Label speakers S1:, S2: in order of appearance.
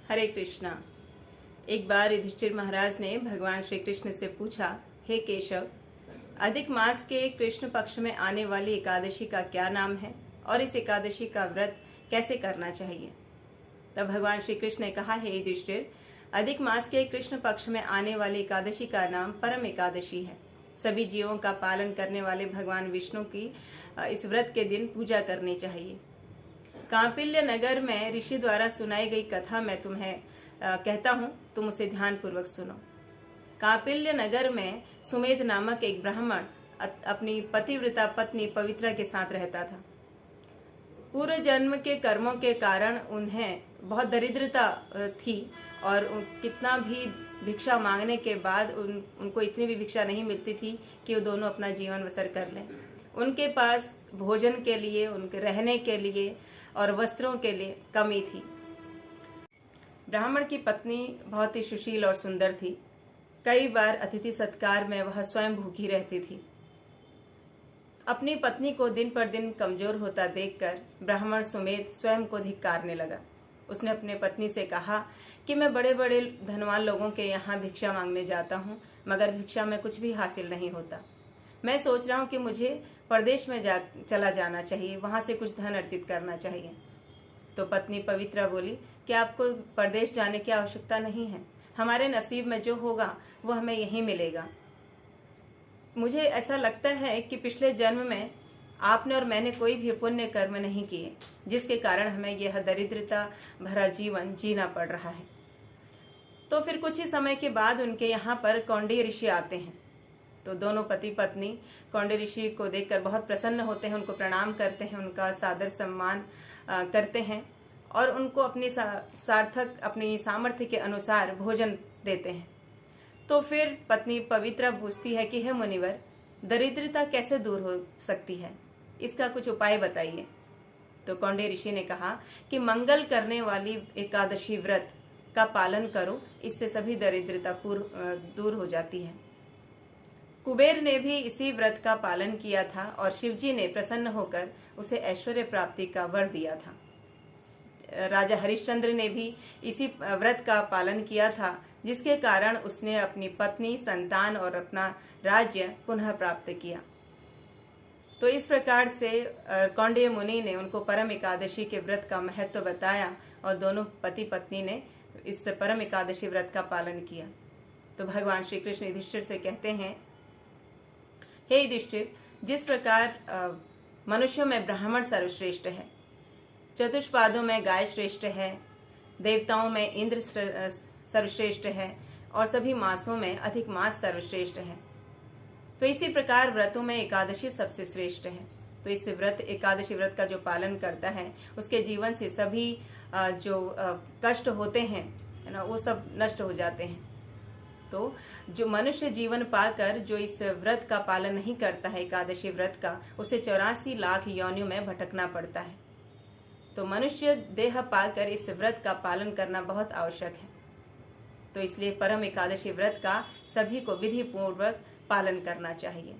S1: हरे कृष्णा। एक बार युधिष्ठिर महाराज ने भगवान श्री कृष्ण से पूछा, हे केशव, अधिक मास के कृष्ण पक्ष में आने वाली एकादशी का क्या नाम है और इस एकादशी का व्रत कैसे करना चाहिए। तब भगवान श्री कृष्ण ने कहा, हे युधिष्ठिर, अधिक मास के कृष्ण पक्ष में आने वाली एकादशी का नाम परम एकादशी है। सभी जीवों का पालन करने वाले भगवान विष्णु की इस व्रत के दिन पूजा करनी चाहिए। कांपिल्य नगर में ऋषि द्वारा सुनाई गई कथा मैं तुम्हें कहता हूँ, तुम उसे ध्यान पूर्वक सुनो। कांपिल्य नगर में सुमेध नामक एक ब्राह्मण अपनी पतिव्रता पत्नी पवित्रा के साथ रहता था। पूर्व जन्म के कर्मों के कारण उन्हें बहुत दरिद्रता थी और कितना भी भिक्षा मांगने के बाद उनको इतनी भी भिक्षा नहीं मिलती थी कि वो दोनों अपना जीवन बसर कर लें। उनके पास भोजन के लिए, उनके रहने के लिए और वस्त्रों के लिए कमी थी। ब्राह्मण की पत्नी बहुत ही सुशील और सुंदर थी। कई बार अतिथि सत्कार में वह स्वयं भूखी रहती थी। अपनी पत्नी को दिन पर दिन कमजोर होता देखकर ब्राह्मण सुमेध स्वयं को धिक्कारने लगा। उसने अपने पत्नी से कहा कि मैं बड़े बड़े धनवान लोगों के यहाँ भिक्षा मांगने जाता हूँ, मगर भिक्षा में कुछ भी हासिल नहीं होता। मैं सोच रहा हूँ कि मुझे परदेश में चला जाना चाहिए, वहां से कुछ धन अर्जित करना चाहिए। तो पत्नी पवित्रा बोली कि आपको परदेश जाने की आवश्यकता नहीं है, हमारे नसीब में जो होगा वो हमें यहीं मिलेगा। मुझे ऐसा लगता है कि पिछले जन्म में आपने और मैंने कोई भी पुण्य कर्म नहीं किए, जिसके कारण हमें यह दरिद्रता भरा जीवन जीना पड़ रहा है। तो फिर कुछ ही समय के बाद उनके यहाँ पर कौंडिन्य ऋषि आते हैं। तो दोनों पति पत्नी कौंडिन्य ऋषि को देखकर बहुत प्रसन्न होते हैं, उनको प्रणाम करते हैं, उनका सादर सम्मान करते हैं और उनको अपनी सार्थक अपनी सामर्थ्य के अनुसार भोजन देते हैं। तो फिर पत्नी पवित्रा पूछती है कि हे मुनिवर, दरिद्रता कैसे दूर हो सकती है, इसका कुछ उपाय बताइए। तो कौंडिन्य ऋषि ने कहा कि मंगल करने वाली एकादशी व्रत का पालन करो, इससे सभी दरिद्रता दूर हो जाती है। कुबेर ने भी इसी व्रत का पालन किया था और शिवजी ने प्रसन्न होकर उसे ऐश्वर्य प्राप्ति का वर दिया था। राजा हरिश्चंद्र ने भी इसी व्रत का पालन किया था, जिसके कारण उसने अपनी पत्नी, संतान और अपना राज्य पुनः प्राप्त किया। तो इस प्रकार से कौंडिन्य मुनि ने उनको परम एकादशी के व्रत का महत्व बताया और दोनों पति पत्नी ने इस परम एकादशी व्रत का पालन किया। तो भगवान श्री कृष्ण युधिष्ठिर से कहते हैं, हे युधिष्ठिर, जिस प्रकार मनुष्यों में ब्राह्मण सर्वश्रेष्ठ है, चतुष्पादों में गाय श्रेष्ठ है, देवताओं में इंद्र सर्वश्रेष्ठ है और सभी मासों में अधिक मास सर्वश्रेष्ठ है, तो इसी प्रकार व्रतों में एकादशी सबसे श्रेष्ठ है। तो इस व्रत एकादशी व्रत का जो पालन करता है उसके जीवन से सभी जो कष्ट होते हैं ना, वो सब नष्ट हो जाते हैं। तो जो मनुष्य जीवन पाकर जो इस व्रत का पालन नहीं करता है, एकादशी व्रत का, उसे 84 लाख योनियों में भटकना पड़ता है। तो मनुष्य देह पाकर इस व्रत का पालन करना बहुत आवश्यक है। तो इसलिए परम एकादशी व्रत का सभी को विधि पूर्वक पालन करना चाहिए।